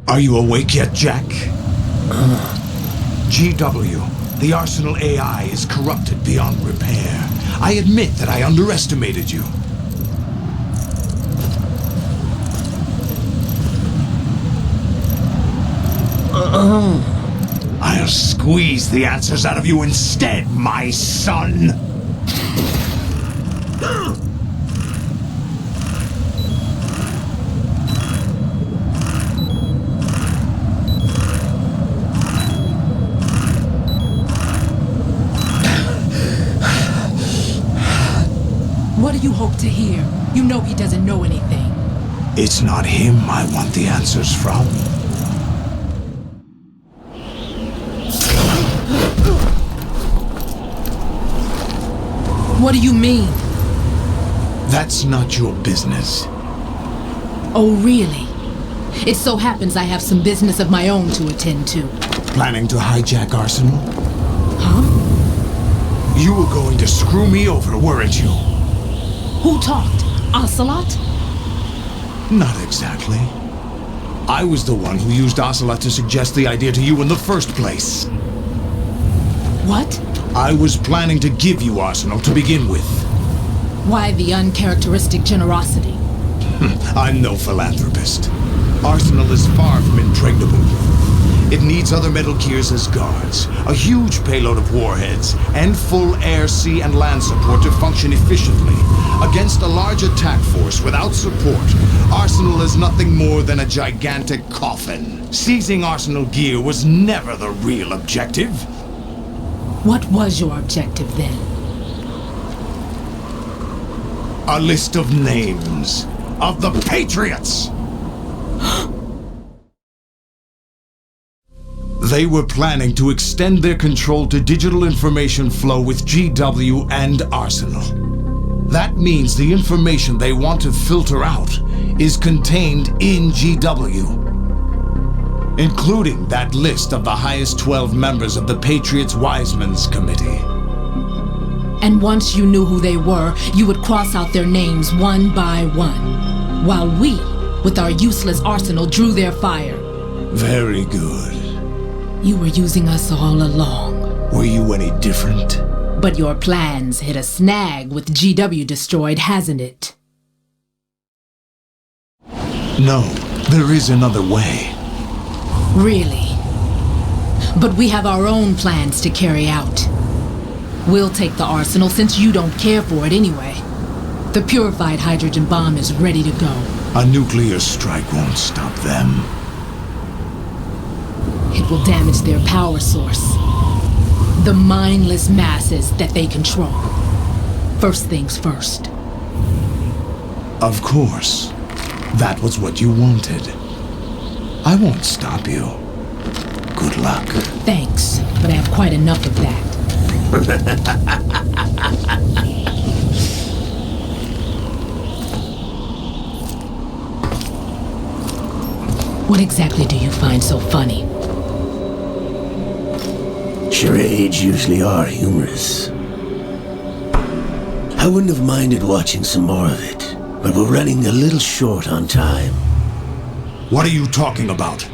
Are you awake yet, Jack? GW, the Arsenal AI is corrupted beyond repair. I admit that I underestimated you. I'll squeeze the answers out of you instead, my son! What do you hope to hear? You know he doesn't know anything. It's not him I want the answers from. What do you mean? That's not your business. Oh, really? It so happens I have some business of my own to attend to. Planning to hijack Arsenal? Huh? You were going to screw me over, weren't you? Who talked? Ocelot? Not exactly. I was the one who used Ocelot to suggest the idea to you in the first place. What? I was planning to give you Arsenal to begin with. Why the uncharacteristic generosity? I'm no philanthropist. Arsenal is far from impregnable. It needs other Metal Gears as guards, a huge payload of warheads, and full air, sea, and land support to function efficiently. Against a large attack force without support, Arsenal is nothing more than a gigantic coffin. Seizing Arsenal gear was never the real objective. What was your objective then? A list of names of the Patriots! They were planning to extend their control to digital information flow with GW and Arsenal. That means the information they want to filter out is contained in GW, including that list of the highest 12 members of the Patriots Wiseman's Committee. And once you knew who they were, you would cross out their names one by one, while we, with our useless arsenal, drew their fire. Very good. You were using us all along. Were you any different? But your plans hit a snag with GW destroyed, hasn't it? No, there is another way. Really? But we have our own plans to carry out. We'll take the arsenal since you don't care for it anyway. The purified hydrogen bomb is ready to go. A nuclear strike won't stop them. It will damage their power source. The mindless masses that they control. First things first. Of course. That was what you wanted. I won't stop you. Good luck. Thanks, but I have quite enough of that. What exactly do you find so funny? Charades usually are humorous. I wouldn't have minded watching some more of it, but we're running a little short on time. What are you talking about?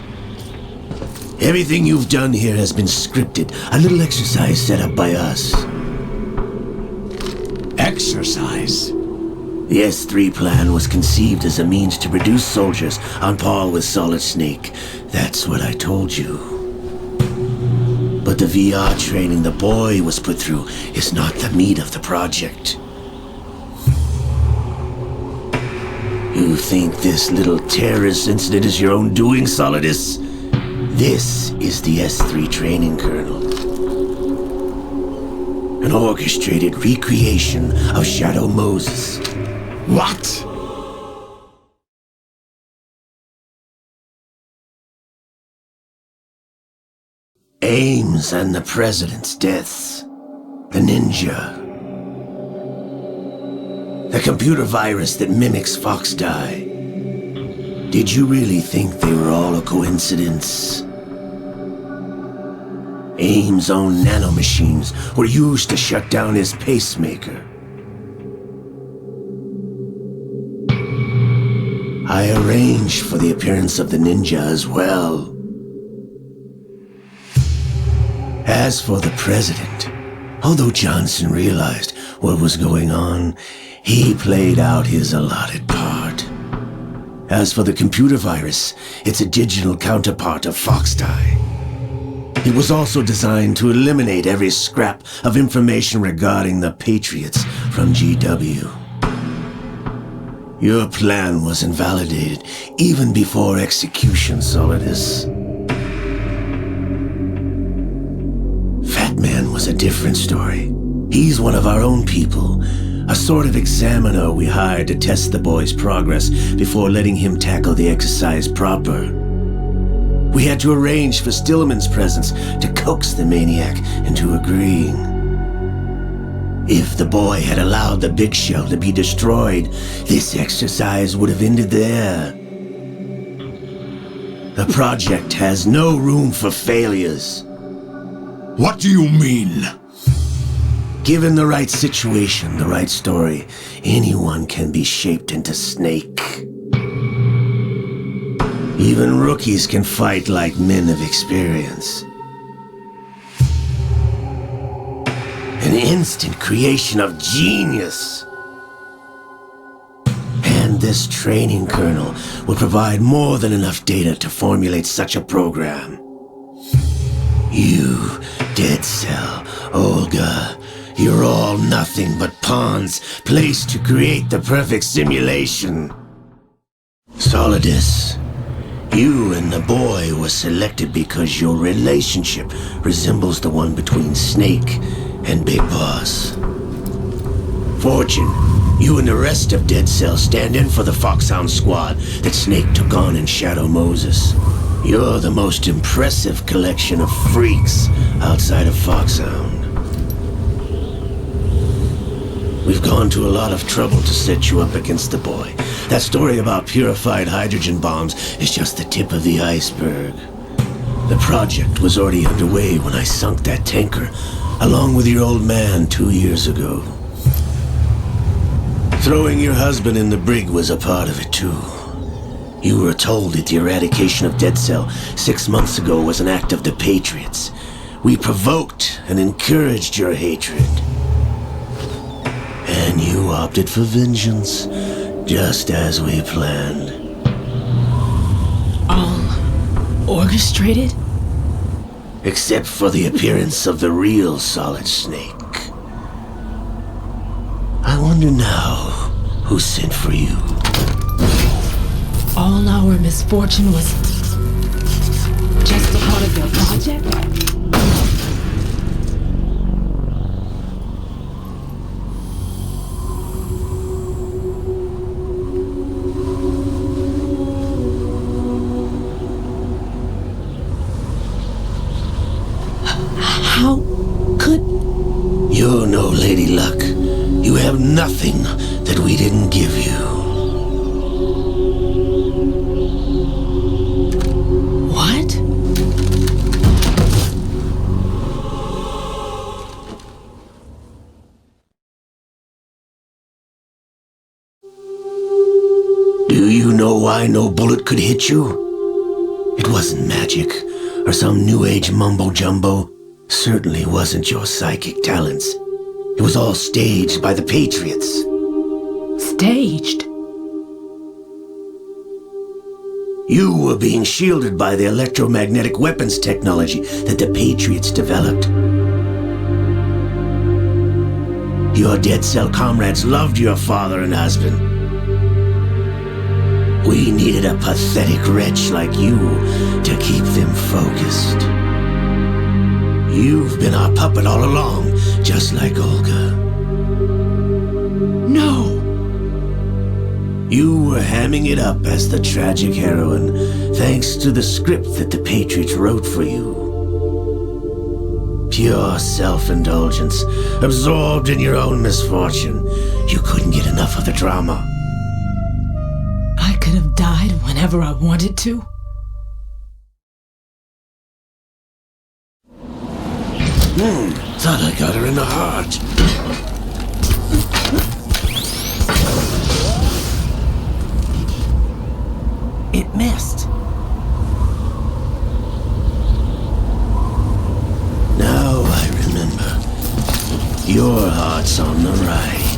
Everything you've done here has been scripted, a little exercise set up by us. Exercise? The S3 plan was conceived as a means to produce soldiers on par with Solid Snake. That's what I told you. But the VR training the boy was put through is not the meat of the project. You think this little terrorist incident is your own doing, Solidus? This is the S3 training kernel. An orchestrated recreation of Shadow Moses. What? Ames and the President's deaths. The ninja. The computer virus that mimics Foxdie. Did you really think they were all a coincidence? Ames' own nanomachines were used to shut down his pacemaker. I arranged for the appearance of the ninja as well. As for the president, although Johnson realized what was going on, he played out his allotted part. As for the computer virus, it's a digital counterpart of Foxdie. It was also designed to eliminate every scrap of information regarding the Patriots from GW. Your plan was invalidated even before execution, Solidus. Fat Man was a different story. He's one of our own people, a sort of examiner we hired to test the boy's progress before letting him tackle the exercise proper. We had to arrange for Stillman's presence to coax the maniac into agreeing. If the boy had allowed the big shell to be destroyed, this exercise would have ended there. The project has no room for failures. What do you mean? Given the right situation, the right story, anyone can be shaped into Snake. Even rookies can fight like men of experience. An instant creation of genius. And this training kernel will provide more than enough data to formulate such a program. You, Dead Cell, Olga, you're all nothing but pawns placed to create the perfect simulation. Solidus, you and the boy were selected because your relationship resembles the one between Snake and Big Boss. Fortune, you and the rest of Dead Cell stand in for the Foxhound squad that Snake took on in Shadow Moses. You're the most impressive collection of freaks outside of Foxhound. We've gone to a lot of trouble to set you up against the boy. That story about purified hydrogen bombs is just the tip of the iceberg. The project was already underway when I sunk that tanker, along with your old man 2 years ago. Throwing your husband in the brig was a part of it too. You were told that the eradication of Dead Cell 6 months ago was an act of the Patriots. We provoked and encouraged your hatred. And you opted for vengeance, just as we planned. All orchestrated? Except for the appearance of the real Solid Snake. I wonder now who sent for you. All our misfortune was just a part of your project? How could... You're no Lady Luck. You have nothing that we didn't give you. What? Do you know why no bullet could hit you? It wasn't magic, or some new age mumbo-jumbo. Certainly wasn't your psychic talents. It was all staged by the Patriots. Staged? You were being shielded by the electromagnetic weapons technology that the Patriots developed. Your Dead Cell comrades loved your father and husband. We needed a pathetic wretch like you to keep them focused. You've been our puppet all along, just like Olga. No! You were hamming it up as the tragic heroine, thanks to the script that the Patriots wrote for you. Pure self-indulgence, absorbed in your own misfortune. You couldn't get enough of the drama. I could have died whenever I wanted to. Thought I got her in the heart. It missed. Now I remember. Your heart's on the right.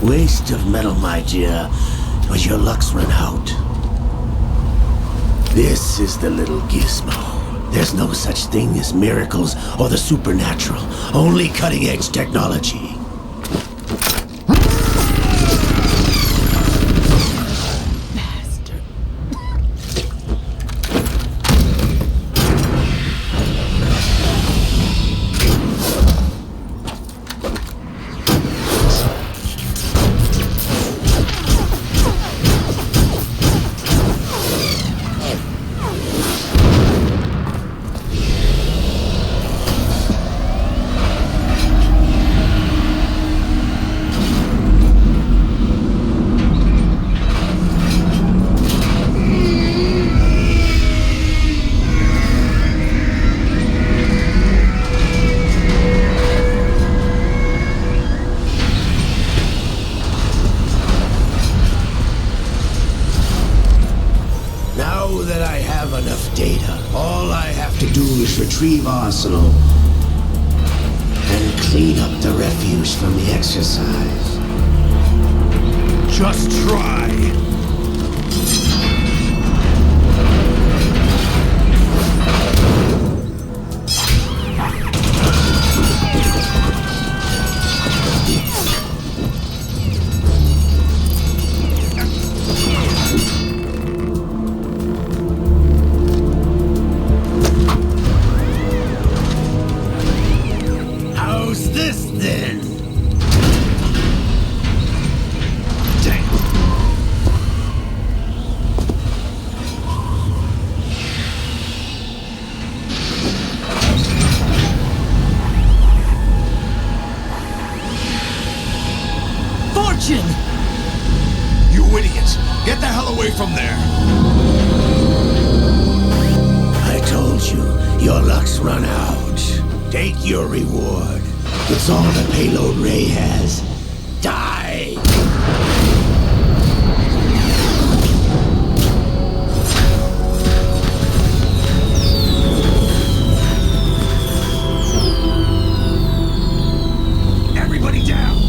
Waste of metal, my dear, but your luck's run out. This is the little gizmo. There's no such thing as miracles or the supernatural, only cutting-edge technology. Retrieve Arsenal and clean up the refuse from the exercise. Just try. You idiots! Get the hell away from there! I told you, your luck's run out. Take your reward. It's all the payload Ray has. Die! Everybody down!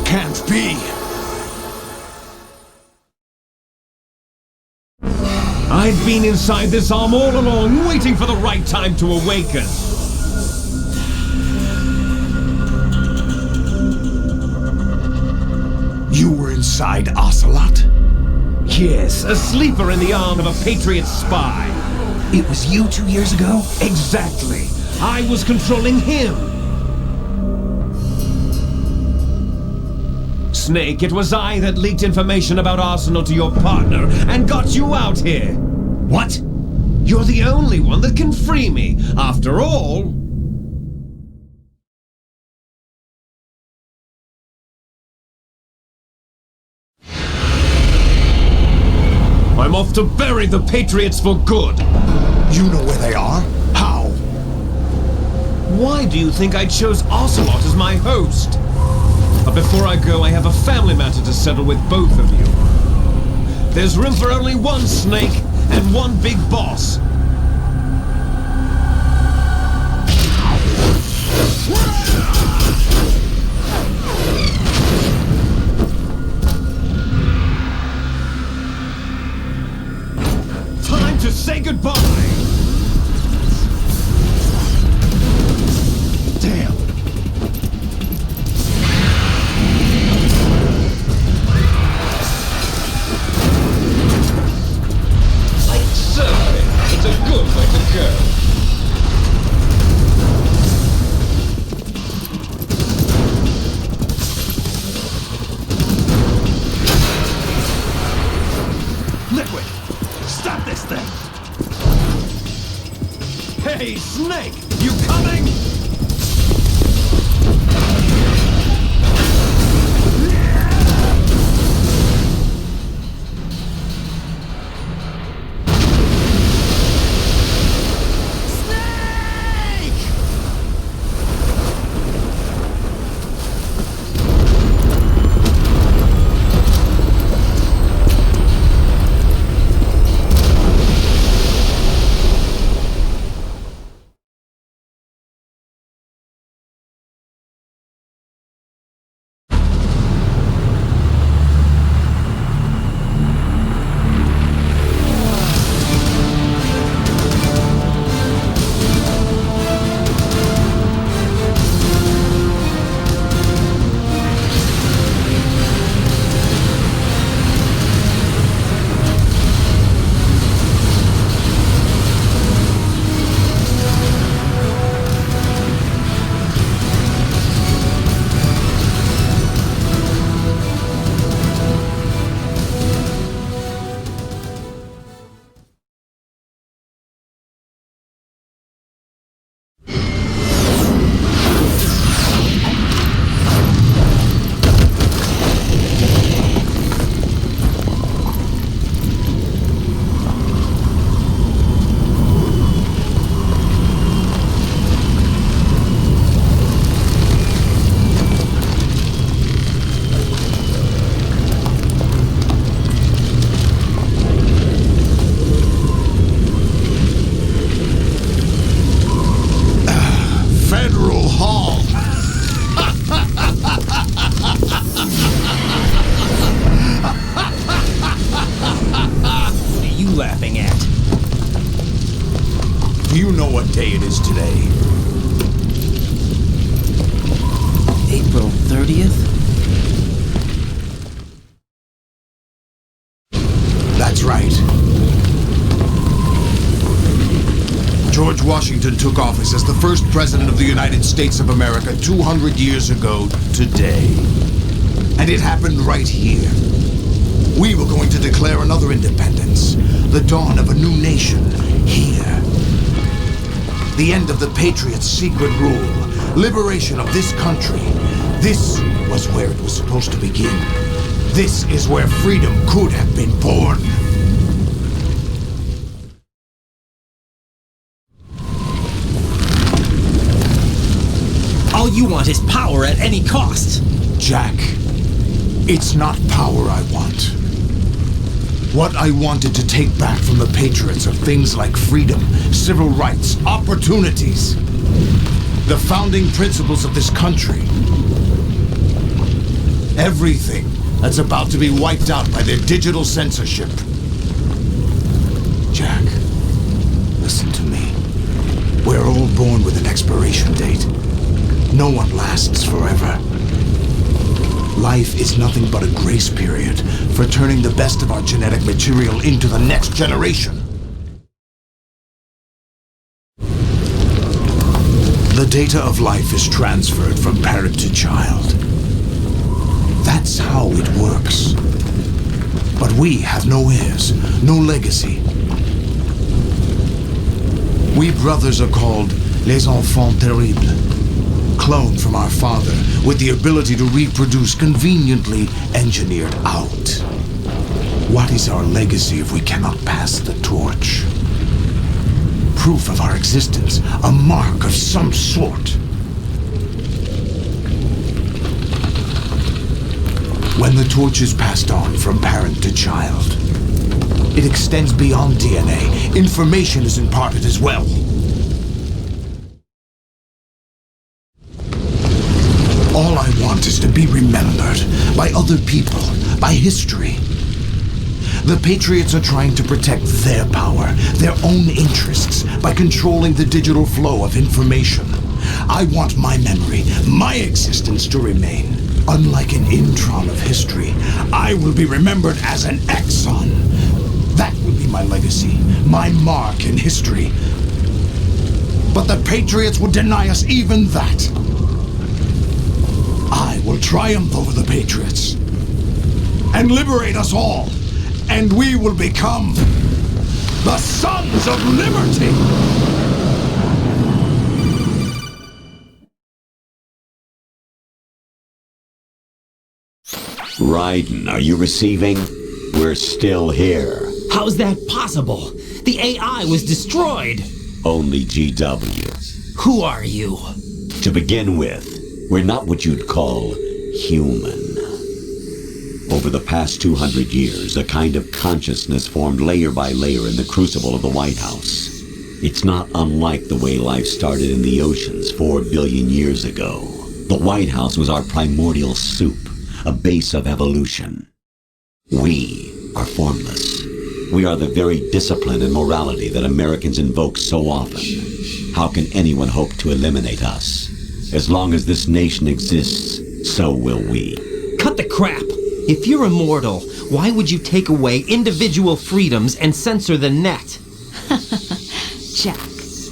Can't be. I've been inside this arm all along, waiting for the right time to awaken. You were inside Ocelot? Yes, a sleeper in the arm of a Patriot spy. It was you 2 years ago? Exactly. I was controlling him. Snake, it was I that leaked information about Arsenal to your partner and got you out here. What? You're the only one that can free me. After all... I'm off to bury the Patriots for good. You know where they are? How? Why do you think I chose Ocelot as my host? But before I go, I have a family matter to settle with both of you. There's room for only one Snake and one big boss. Time to say goodbye! Damn. Certainly, it's a good way to go. Liquid, stop this thing! Hey, Snake, you coming? Laughing at? You know what day it is today. April 30th? That's right. George Washington took office as the first president of the United States of America 200 years ago today. And it happened right here. We were going to declare another independence, the dawn of a new nation, here. The end of the Patriots' secret rule, liberation of this country. This was where it was supposed to begin. This is where freedom could have been born. All you want is power at any cost. Jack, it's not power I want. What I wanted to take back from the Patriots are things like freedom, civil rights, opportunities. The founding principles of this country. Everything that's about to be wiped out by their digital censorship. Jack, listen to me. We're all born with an expiration date. No one lasts forever. Life is nothing but a grace period for turning the best of our genetic material into the next generation. The data of life is transferred from parent to child. That's how it works. But we have no heirs, no legacy. We brothers are called les enfants terribles, cloned from our father with the ability to reproduce conveniently engineered out. What is our legacy if we cannot pass the torch? Proof of our existence, a mark of some sort. When the torch is passed on from parent to child, it extends beyond DNA. Information is imparted as well. All I want is to be remembered by other people, by history. The Patriots are trying to protect their power, their own interests, by controlling the digital flow of information. I want my memory, my existence to remain. Unlike an intron of history, I will be remembered as an exon. That will be my legacy, my mark in history. But the Patriots would deny us even that. I will triumph over the Patriots and liberate us all, and we will become the Sons of Liberty! Raiden, are you receiving? We're still here. How's that possible? The AI was destroyed. Only GW. Who are you? To begin with, we're not what you'd call human. Over the past 200 years, a kind of consciousness formed layer by layer in the crucible of the White House. It's not unlike the way life started in the oceans 4 billion years ago. The White House was our primordial soup, a base of evolution. We are formless. We are the very discipline and morality that Americans invoke so often. How can anyone hope to eliminate us? As long as this nation exists, so will we. Cut the crap! If you're immortal, why would you take away individual freedoms and censor the net? Jack,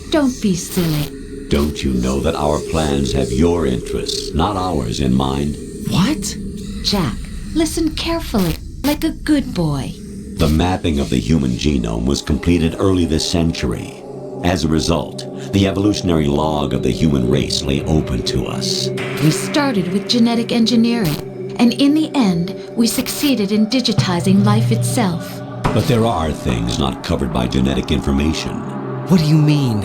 don't be silly. Don't you know that our plans have your interests, not ours, in mind? What? Jack, listen carefully, like a good boy. The mapping of the human genome was completed early this century. As a result, the evolutionary log of the human race lay open to us. We started with genetic engineering, and in the end, we succeeded in digitizing life itself. But there are things not covered by genetic information. What do you mean?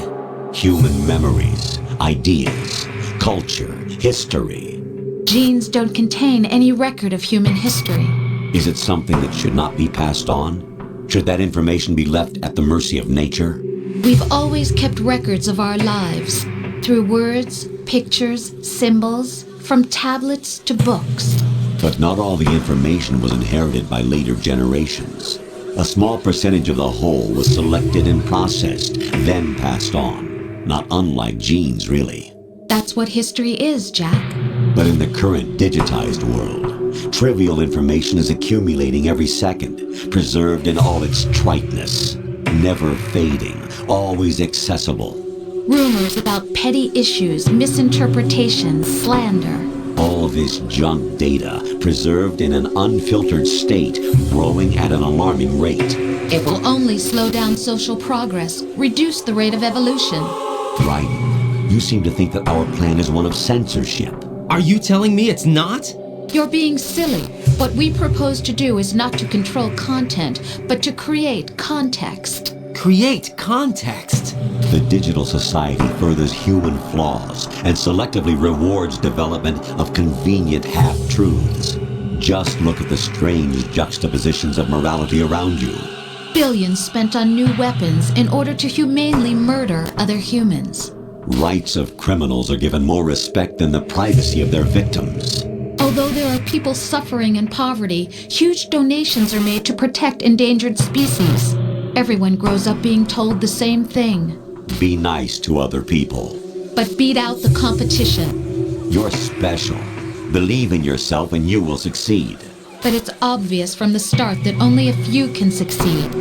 Human memories, ideas, culture, history. Genes don't contain any record of human history. Is it something that should not be passed on? Should that information be left at the mercy of nature? We've always kept records of our lives, through words, pictures, symbols, from tablets to books. But not all the information was inherited by later generations. A small percentage of the whole was selected and processed, then passed on. Not unlike genes, really. That's what history is, Jack. But in the current digitized world, trivial information is accumulating every second, preserved in all its triteness, never fading, always accessible. Rumors about petty issues, misinterpretations, slander. All this junk data, preserved in an unfiltered state, growing at an alarming rate. It will only slow down social progress, reduce the rate of evolution. Right. You seem to think that our plan is one of censorship. Are you telling me it's not? You're being silly. What we propose to do is not to control content, but to create context. Create context. The digital society furthers human flaws and selectively rewards development of convenient half-truths. Just look at the strange juxtapositions of morality around you. Billions spent on new weapons in order to humanely murder other humans. Rights of criminals are given more respect than the privacy of their victims. Although there are people suffering in poverty, huge donations are made to protect endangered species. Everyone grows up being told the same thing. Be nice to other people. But beat out the competition. You're special. Believe in yourself and you will succeed. But it's obvious from the start that only a few can succeed.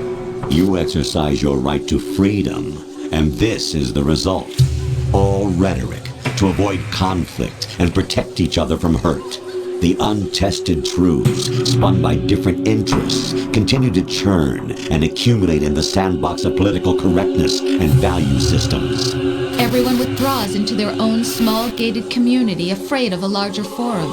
You exercise your right to freedom, and this is the result. All rhetoric to avoid conflict and protect each other from hurt. The untested truths, spun by different interests, continue to churn and accumulate in the sandbox of political correctness and value systems. Everyone withdraws into their own small gated community, afraid of a larger forum.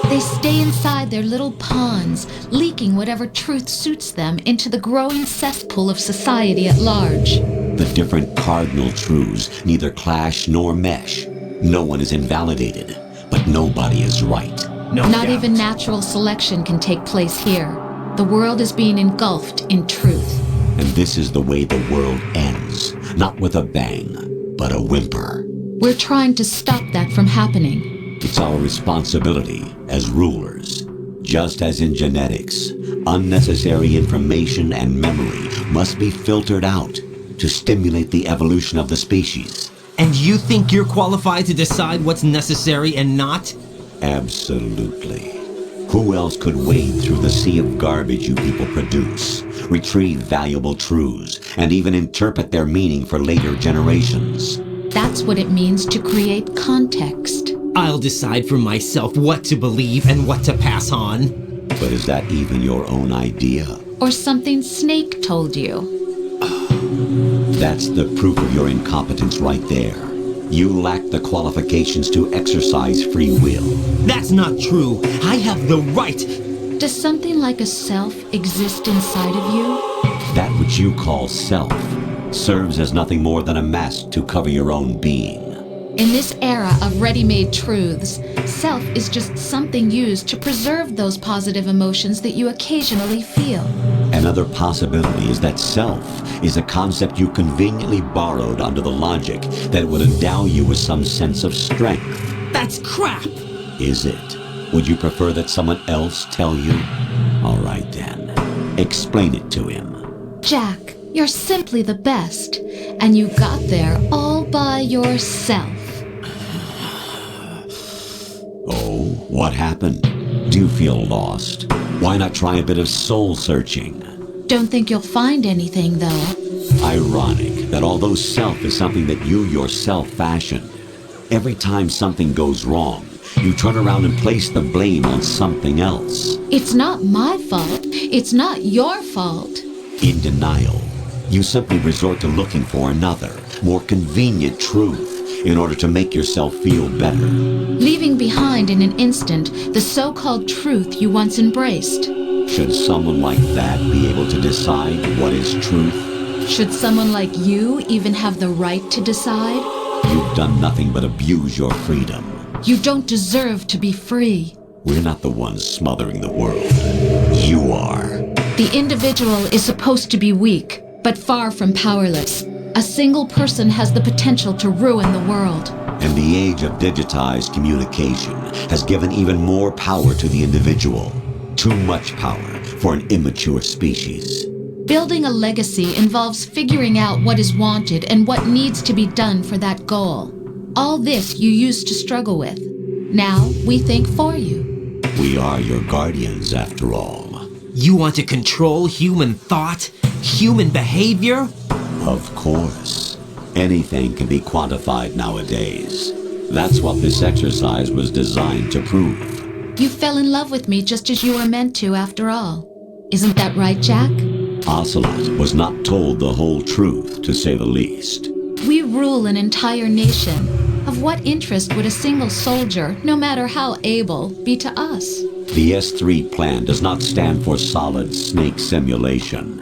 They stay inside their little ponds, leaking whatever truth suits them into the growing cesspool of society at large. The different cardinal truths neither clash nor mesh. No one is invalidated, but nobody is right. Not even natural selection can take place here. The world is being engulfed in truth. And this is the way the world ends, not with a bang, but a whimper. We're trying to stop that from happening. It's our responsibility as rulers. Just as in genetics, unnecessary information and memory must be filtered out to stimulate the evolution of the species. And you think you're qualified to decide what's necessary and not? Absolutely. Who else could wade through the sea of garbage you people produce, retrieve valuable truths, and even interpret their meaning for later generations? That's what it means to create context. I'll decide for myself what to believe and what to pass on. But is that even your own idea? Or something Snake told you? That's the proof of your incompetence right there. You lack the qualifications to exercise free will. That's not true. I have the right. Does something like a self exist inside of you? That which you call self serves as nothing more than a mask to cover your own being. In this era of ready-made truths, self is just something used to preserve those positive emotions that you occasionally feel. Another possibility is that self is a concept you conveniently borrowed under the logic that it would endow you with some sense of strength. That's crap! Is it? Would you prefer that someone else tell you? All right then. Explain it to him. Jack, you're simply the best, and you got there all by yourself. Oh, what happened? Do you feel lost? Why not try a bit of soul searching? Don't think you'll find anything, though. Ironic that although self is something that you yourself fashioned, every time something goes wrong, you turn around and place the blame on something else. It's not my fault. It's not your fault. In denial, you simply resort to looking for another, more convenient truth in order to make yourself feel better. Leaving behind in an instant the so-called truth you once embraced. Should someone like that be able to decide what is truth? Should someone like you even have the right to decide? You've done nothing but abuse your freedom. You don't deserve to be free. We're not the ones smothering the world. You are. The individual is supposed to be weak, but far from powerless. A single person has the potential to ruin the world. And the age of digitized communication has given even more power to the individual. Too much power for an immature species. Building a legacy involves figuring out what is wanted and what needs to be done for that goal. All this you used to struggle with. Now we think for you. We are your guardians, after all. You want to control human thought? Human behavior? Of course. Anything can be quantified nowadays. That's what this exercise was designed to prove. You fell in love with me just as you were meant to, after all. Isn't that right, Jack? Ocelot was not told the whole truth, to say the least. We rule an entire nation. Of what interest would a single soldier, no matter how able, be to us? The S3 plan does not stand for solid snake simulation.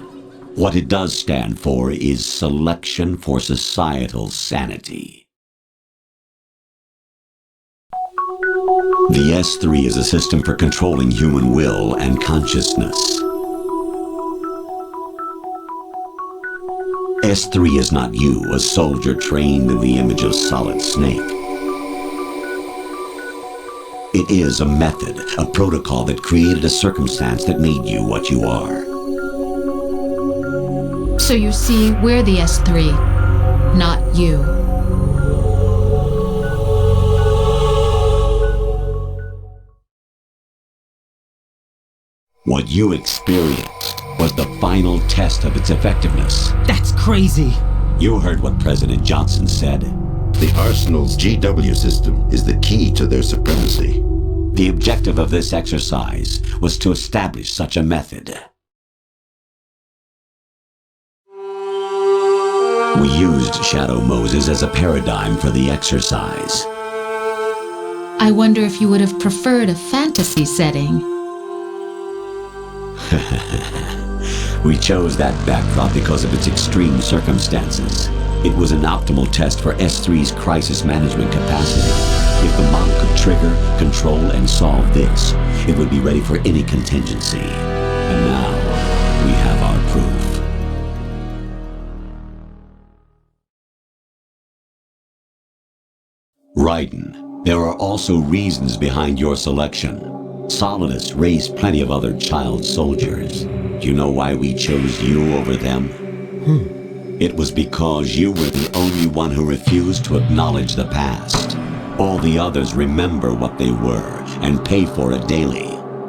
What it does stand for is selection for societal sanity. The S3 is a system for controlling human will and consciousness. S3 is not you, a soldier trained in the image of Solid Snake. It is a method, a protocol that created a circumstance that made you what you are. So you see, we're the S3, not you. What you experienced was the final test of its effectiveness. That's crazy. You heard what President Johnson said. The Arsenal's GW system is the key to their supremacy. The objective of this exercise was to establish such a method. We used Shadow Moses as a paradigm for the exercise. I wonder if you would have preferred a fantasy setting. We chose that backdrop because of its extreme circumstances. It was an optimal test for S3's crisis management capacity. If the model could trigger, control, and solve this, it would be ready for any contingency. And now, we have our proof. Raiden, there are also reasons behind your selection. Solidus raised plenty of other child soldiers. Do you know why we chose you over them? It was because you were the only one who refused to acknowledge the past. All the others remember what they were and pay for it daily.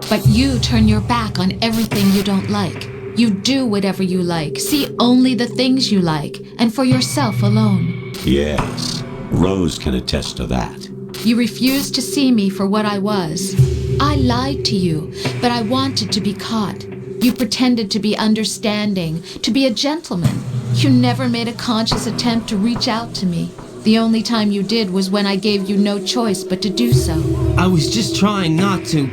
But you turn your back on everything you don't like. You do whatever you like, see only the things you like, and for yourself alone. Yes, Rose can attest to that. You refused to see me for what I was. I lied to you, but I wanted to be caught. You pretended to be understanding, to be a gentleman. You never made a conscious attempt to reach out to me. The only time you did was when I gave you no choice but to do so. I was just trying not to.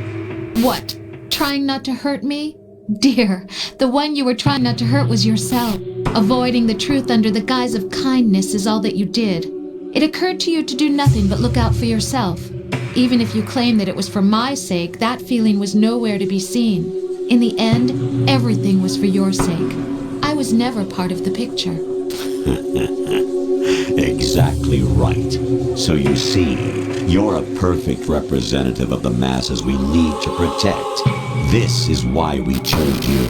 What? Trying not to hurt me? Dear, the one you were trying not to hurt was yourself. Avoiding the truth under the guise of kindness is all that you did. It occurred to you to do nothing but look out for yourself. Even if you claim that it was for my sake, that feeling was nowhere to be seen. In the end, everything was for your sake. I was never part of the picture. Exactly right. So you see, you're a perfect representative of the masses we need to protect. This is why we chose you.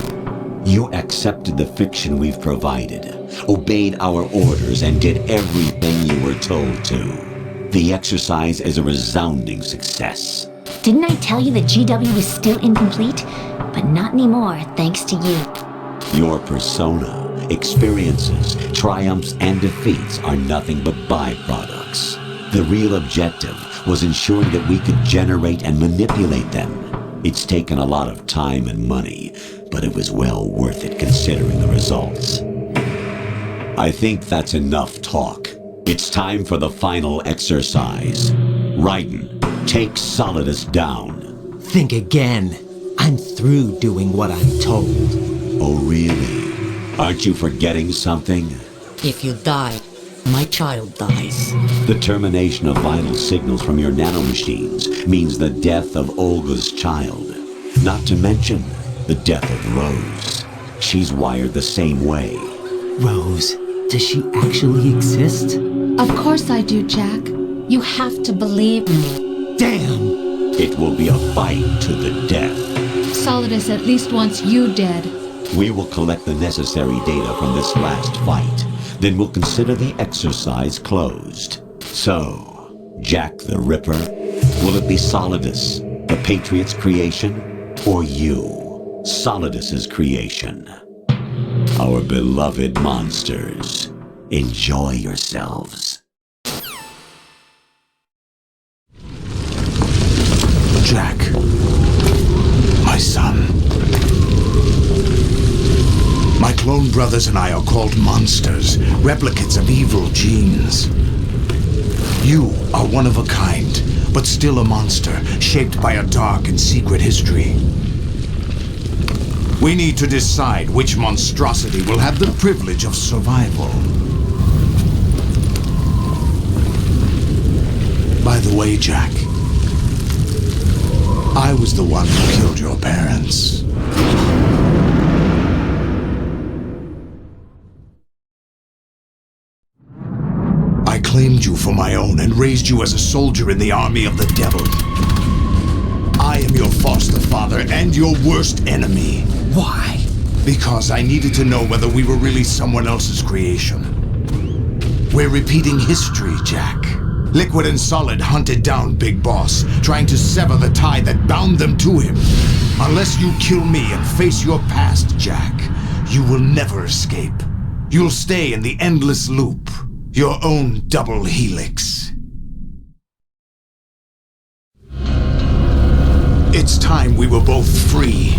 You accepted the fiction we've provided, obeyed our orders, and did everything you were told to. The exercise is a resounding success. Didn't I tell you that GW was still incomplete? But not anymore, thanks to you. Your persona, experiences, triumphs, and defeats are nothing but byproducts. The real objective was ensuring that we could generate and manipulate them. It's taken a lot of time and money, but it was well worth it considering the results. I think that's enough talk. It's time for the final exercise. Raiden, take Solidus down. Think again. I'm through doing what I'm told. Oh, really? Aren't you forgetting something? If you die, my child dies. The termination of vital signals from your nanomachines means the death of Olga's child. Not to mention the death of Rose. She's wired the same way. Rose, does she actually exist? Of course I do, Jack. You have to believe me. Damn! It will be a fight to the death. Solidus at least wants you dead. We will collect the necessary data from this last fight. Then we'll consider the exercise closed. So, Jack the Ripper, will it be Solidus, the Patriot's creation, or you, Solidus's creation? Our beloved monsters, enjoy yourselves. Jack, my son. My clone brothers and I are called monsters, replicates of evil genes. You are one of a kind, but still a monster, shaped by a dark and secret history. We need to decide which monstrosity will have the privilege of survival. By the way, Jack, I was the one who killed your parents. I claimed you for my own and raised you as a soldier in the army of the devil. became your foster father and your worst enemy. Why? Because I needed to know whether we were really someone else's creation. We're repeating history, Jack. Liquid and Solid hunted down Big Boss, trying to sever the tie that bound them to him. Unless you kill me and face your past, Jack, you will never escape. You'll stay in the endless loop, your own double helix. It's time we were both free.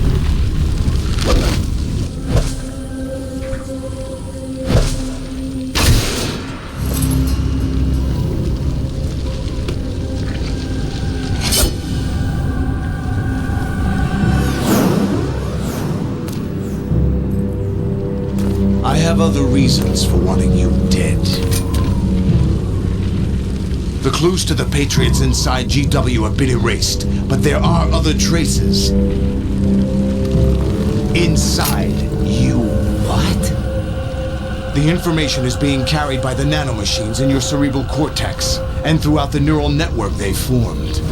I have other reasons for wanting you dead. The clues to the Patriots inside GW have been erased, but there are other traces. Inside you. What? The information is being carried by the nanomachines in your cerebral cortex, and throughout the neural network they formed.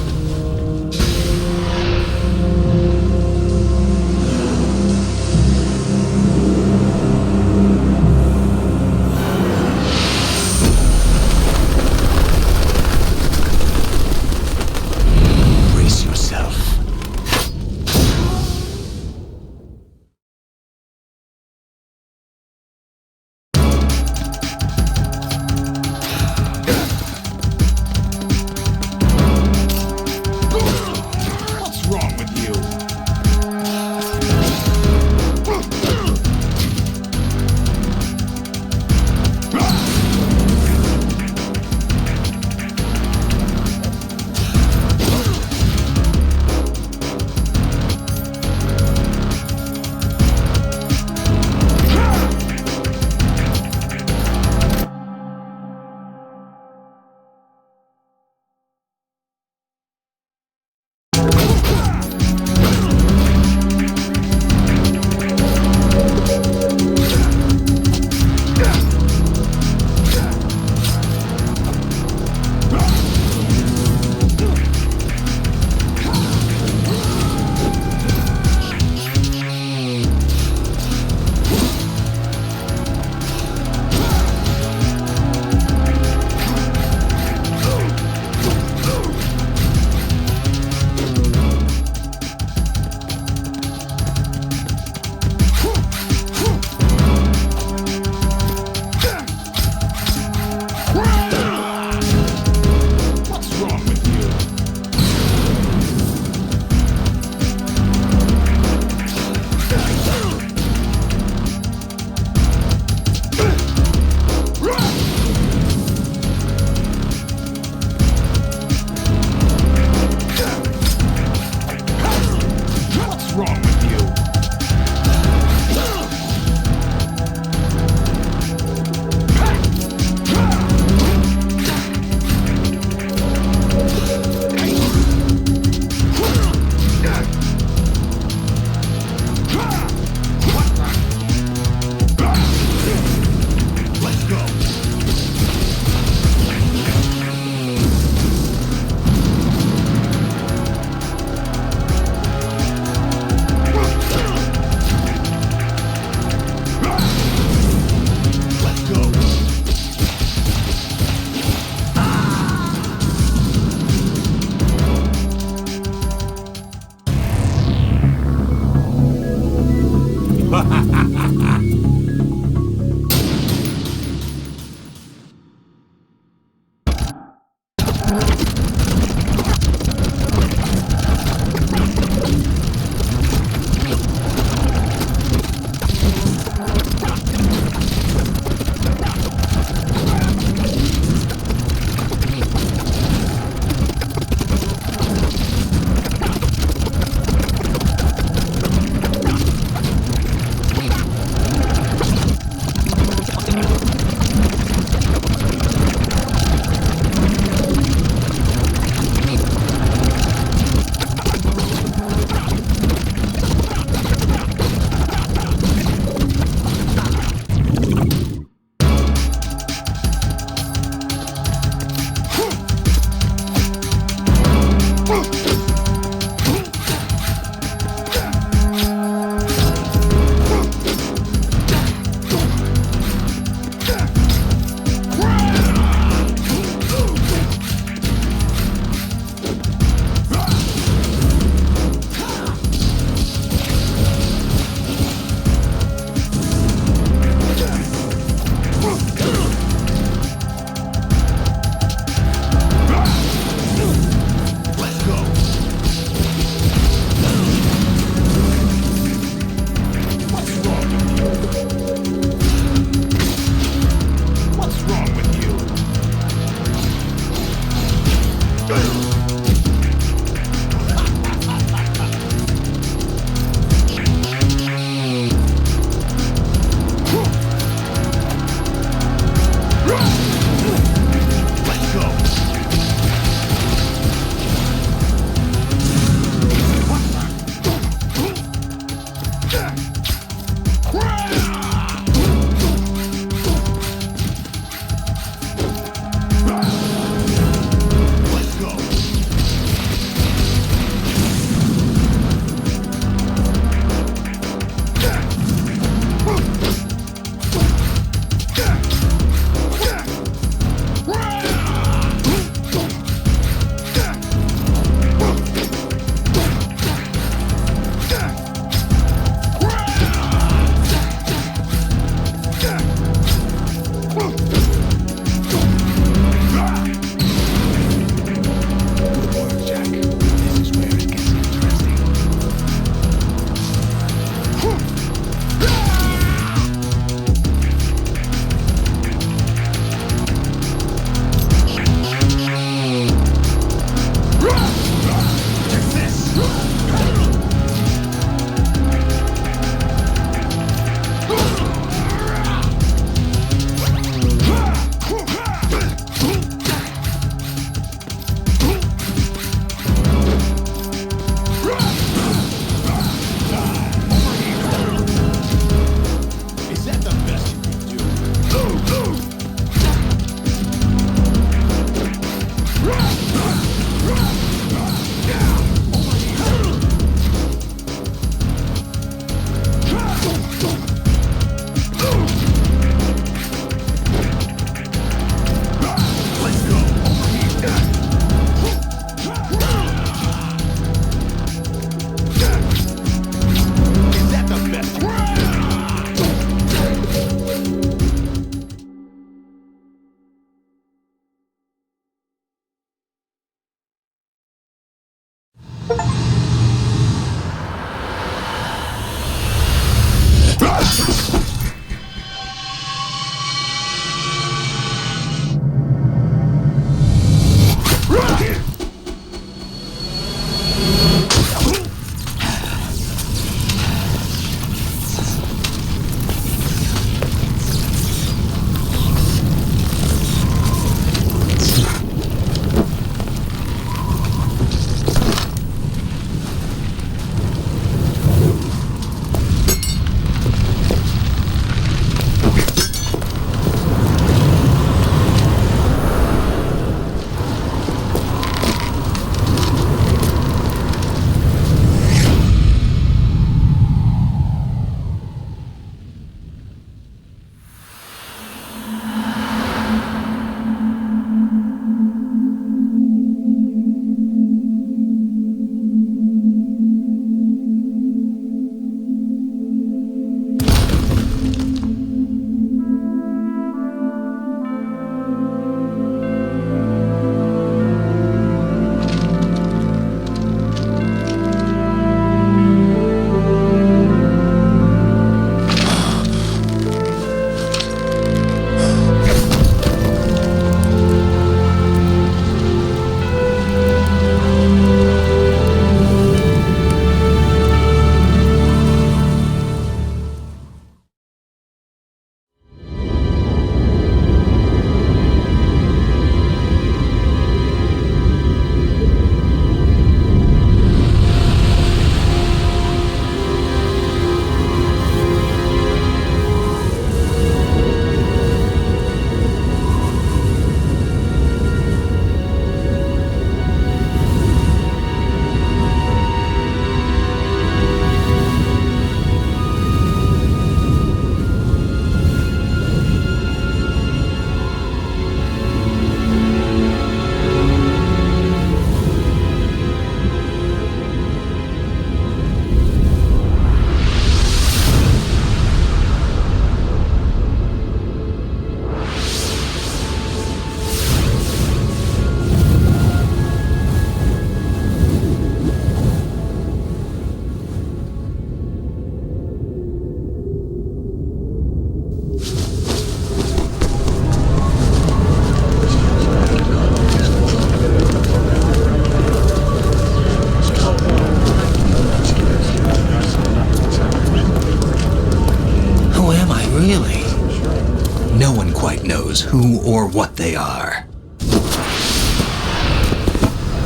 knows who or what they are.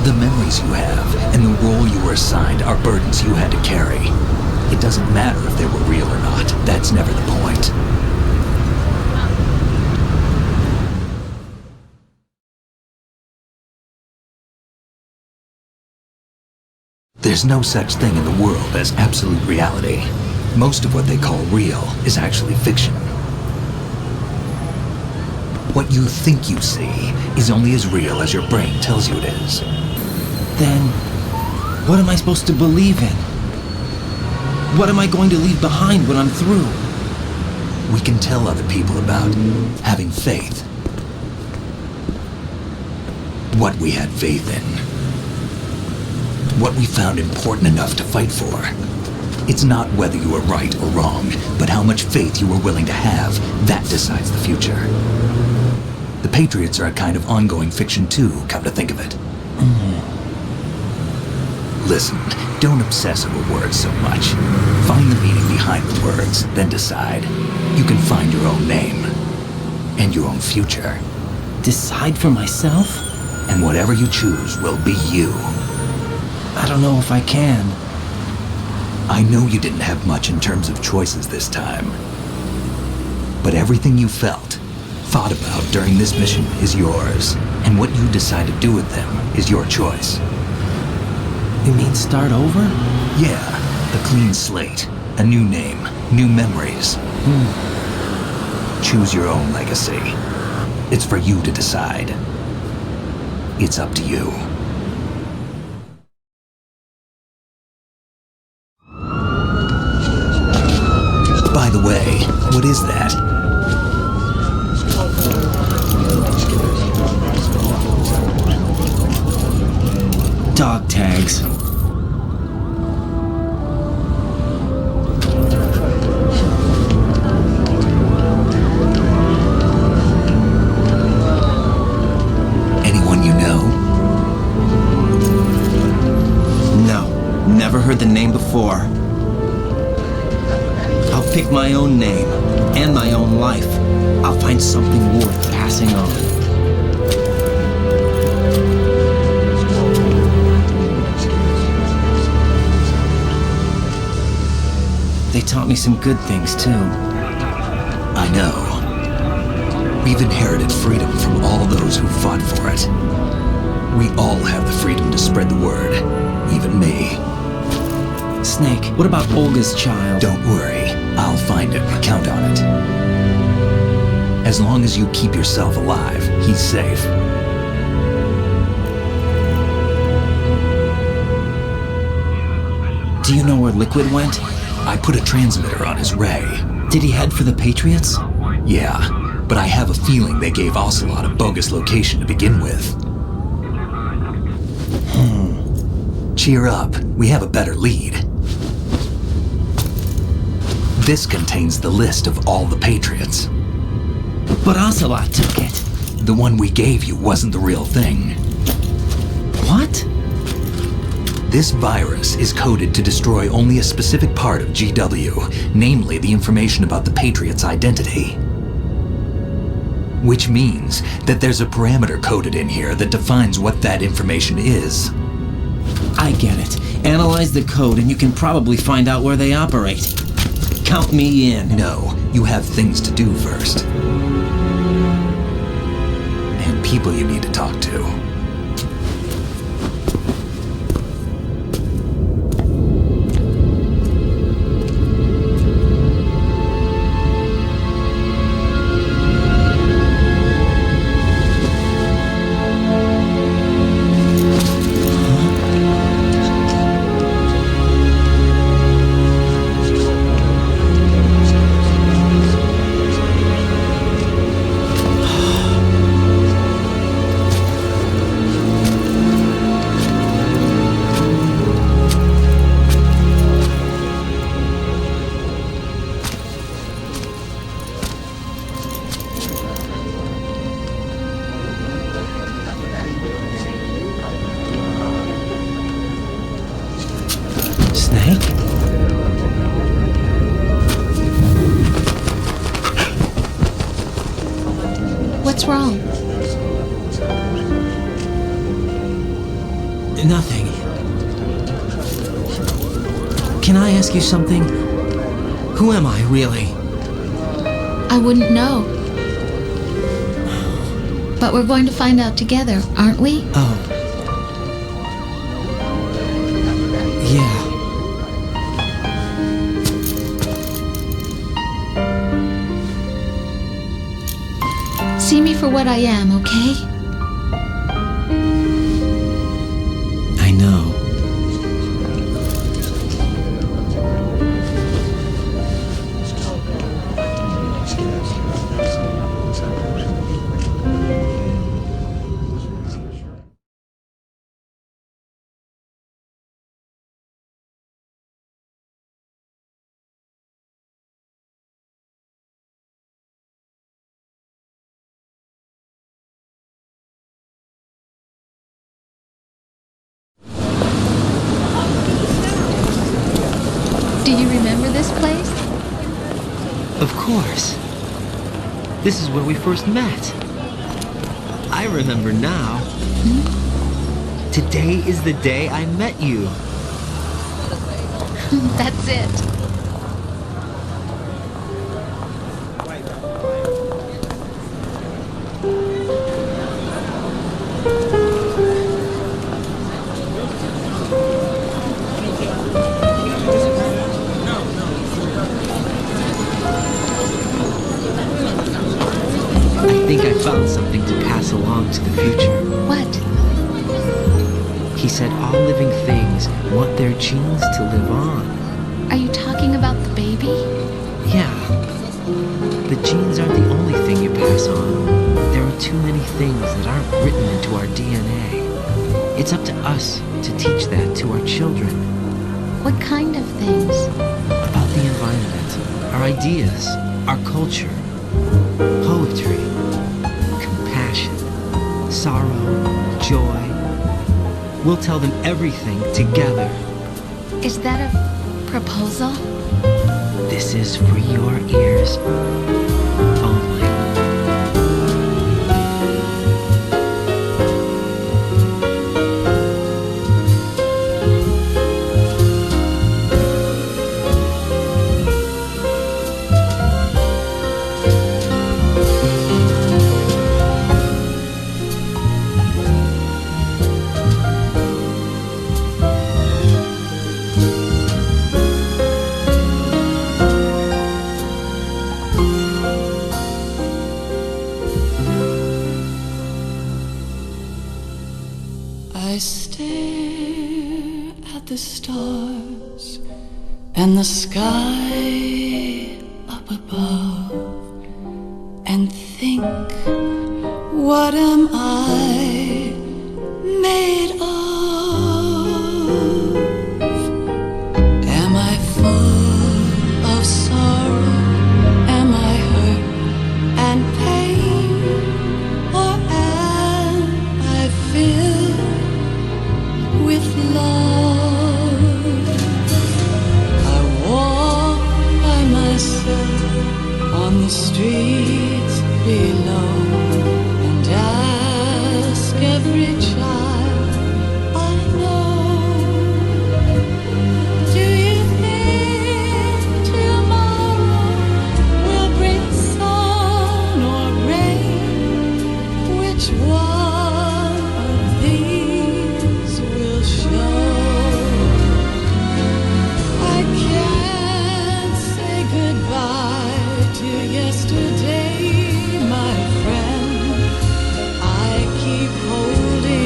The memories you have and the role you were assigned are burdens you had to carry. It doesn't matter if they were real or not. That's never the point. There's no such thing in the world as absolute reality. Most of what they call real is actually fiction. What you think you see is only as real as your brain tells you it is. Then, what am I supposed to believe in? What am I going to leave behind when I'm through? We can tell other people about having faith. What we had faith in. What we found important enough to fight for. It's not whether you are right or wrong, but how much faith you are willing to have. That decides the future. The Patriots are a kind of ongoing fiction too, come to think of it. Listen, don't obsess over words so much. Find the meaning behind the words, then decide. You can find your own name. And your own future. Decide for myself? And whatever you choose will be you. I don't know if I can. I know you didn't have much in terms of choices this time. But everything you felt, thought about during this mission is yours. And what you decide to do with them is your choice. You mean start over? Yeah, a clean slate, a new name, new memories. Choose your own legacy. It's for you to decide. It's up to you. By the way, what is that? Dog tags. Anyone you know? No, never heard the name before. I'll pick my own name and my own life. I'll find something worth passing on. They taught me some good things, too. I know. We've inherited freedom from all those who fought for it. We all have the freedom to spread the word, even me. Snake, what about Olga's child? Don't worry, I'll find him. Count on it. As long as you keep yourself alive, he's safe. Do you know where Liquid went? I put a transmitter on his ray. Did he head for the Patriots? Yeah, but I have a feeling they gave Ocelot a bogus location to begin with. Cheer up, we have a better lead. This contains the list of all the Patriots. But Ocelot took it. The one we gave you wasn't the real thing. What? This virus is coded to destroy only a specific part of GW, namely the information about the Patriots' identity. Which means that there's a parameter coded in here that defines what that information is. I get it. Analyze the code and you can probably find out where they operate. Count me in. No, you have things to do first. And people you need to talk to. What's wrong? Nothing. Can I ask you something? Who am I, really? I wouldn't know. But we're going to find out together, aren't we? Oh. Yeah. See me for what I am, okay? I know. Do you remember this place? Of course. This is where we first met. I remember now. Today is the day I met you. That's it. I think I found something to pass along to the future. What? He said all living things want their genes to live on. Are you talking about the baby? Yeah. The genes aren't the only thing you pass on. There are too many things that aren't written into our DNA. It's up to us to teach that to our children. What kind of things? About the environment, our ideas, our culture, poetry, compassion, sorrow, joy. We'll tell them everything together. Is that a proposal? This is for your ears only. I stare at the stars and the sky up above and think, what am I made of? Am I full of sorrow? Am I hurt and pain? Or am I filled with love? I walk by myself on the streets below and ask every child I know, do you think tomorrow will bring sun or rain? Which one of these will show? I can't say goodbye to yesterday, my friend. I keep holding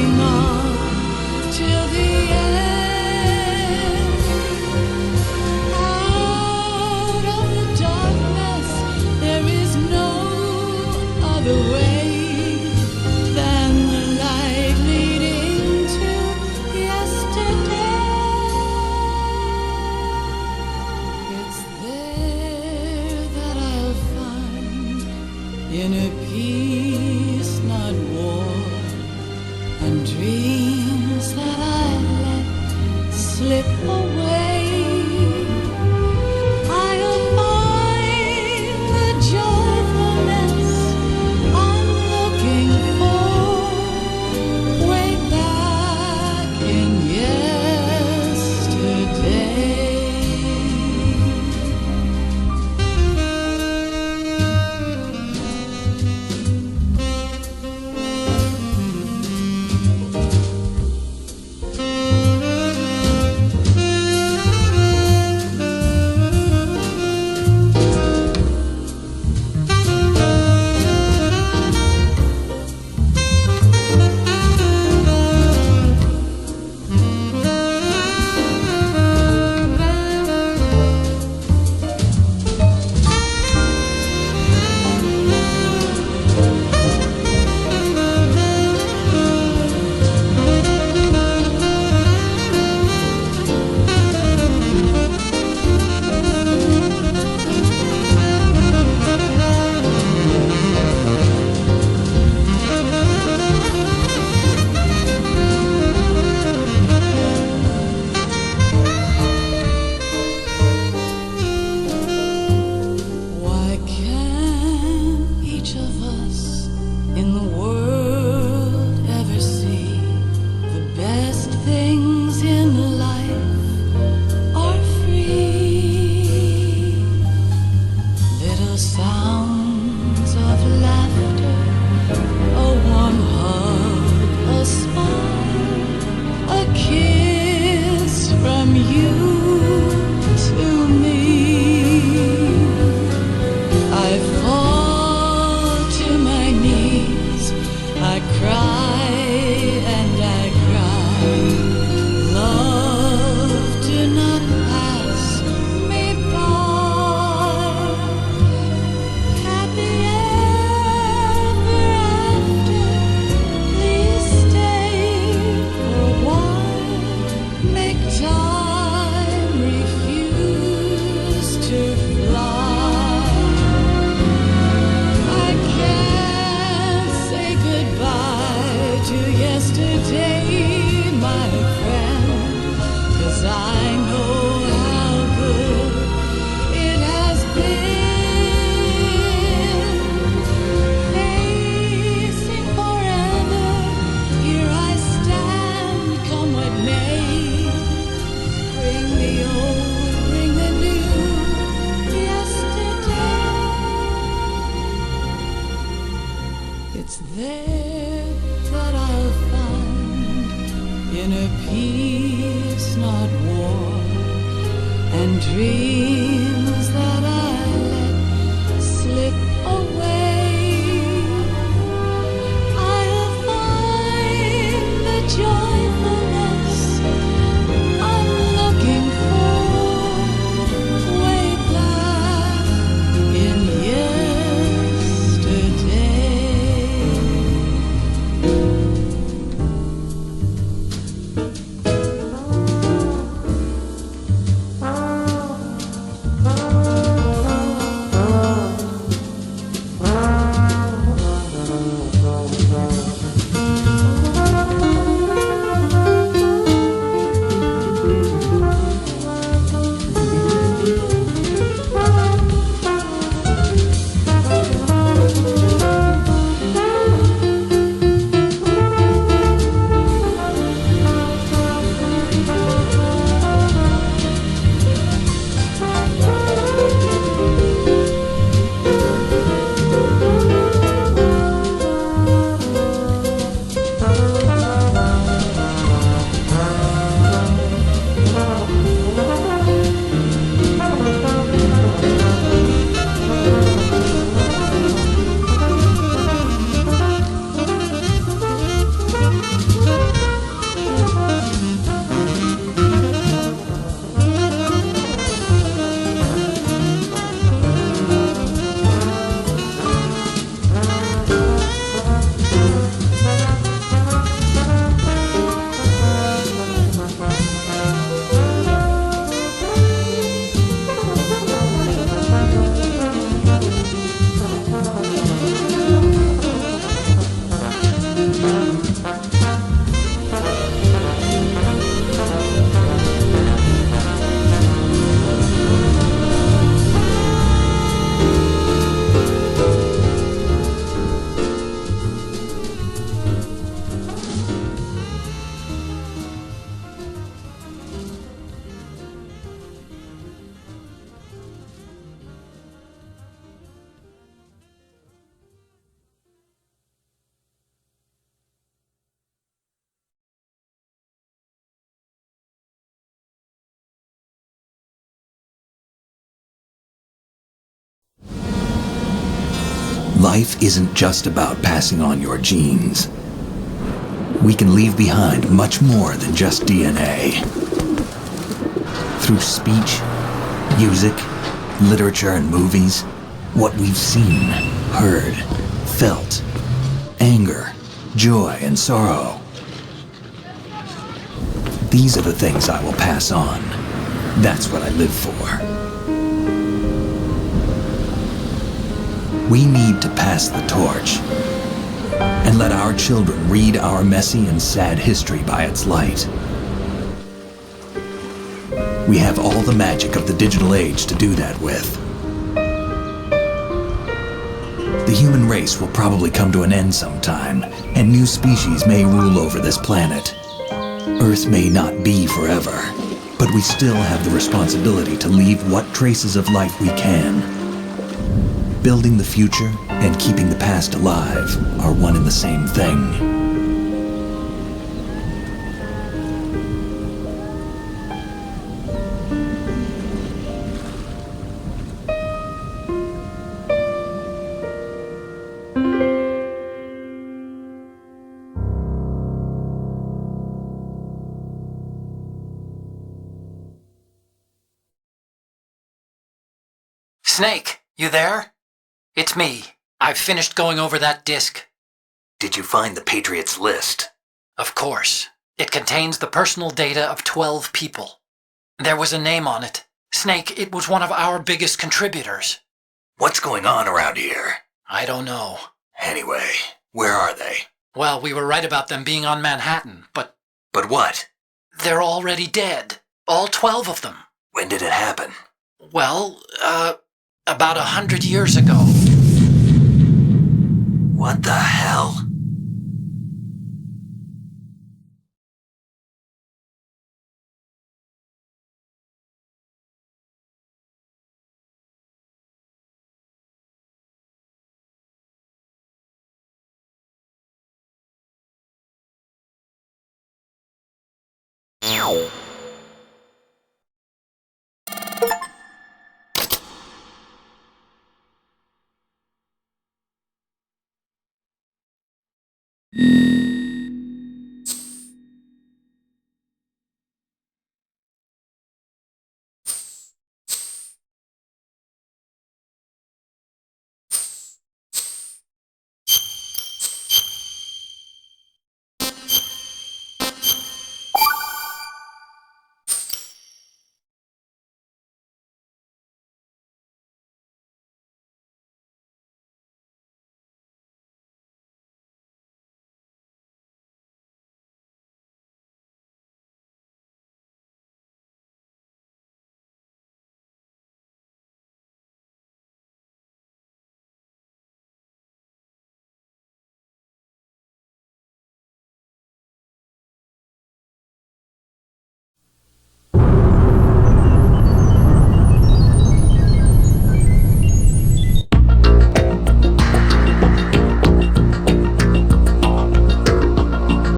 life isn't just about passing on your genes. We can leave behind much more than just DNA. Through speech, music, literature, and movies, what we've seen, heard, felt, anger, joy, and sorrow. These are the things I will pass on. That's what I live for. We need to pass the torch and let our children read our messy and sad history by its light. We have all the magic of the digital age to do that with. The human race will probably come to an end sometime, and new species may rule over this planet. Earth may not be forever, but we still have the responsibility to leave what traces of life we can. Building the future and keeping the past alive are one and the same thing. Snake, you there? It's me. I've finished going over that disk. Did you find the Patriots list? Of course. It contains the personal data of 12 people. There was a name on it. Snake, it was one of our biggest contributors. What's going on around here? I don't know. Anyway, where are they? Well, we were right about them being on Manhattan, but... But what? They're already dead. All 12 of them. When did it happen? Well, about 100 years ago. What the hell? Mm-hmm.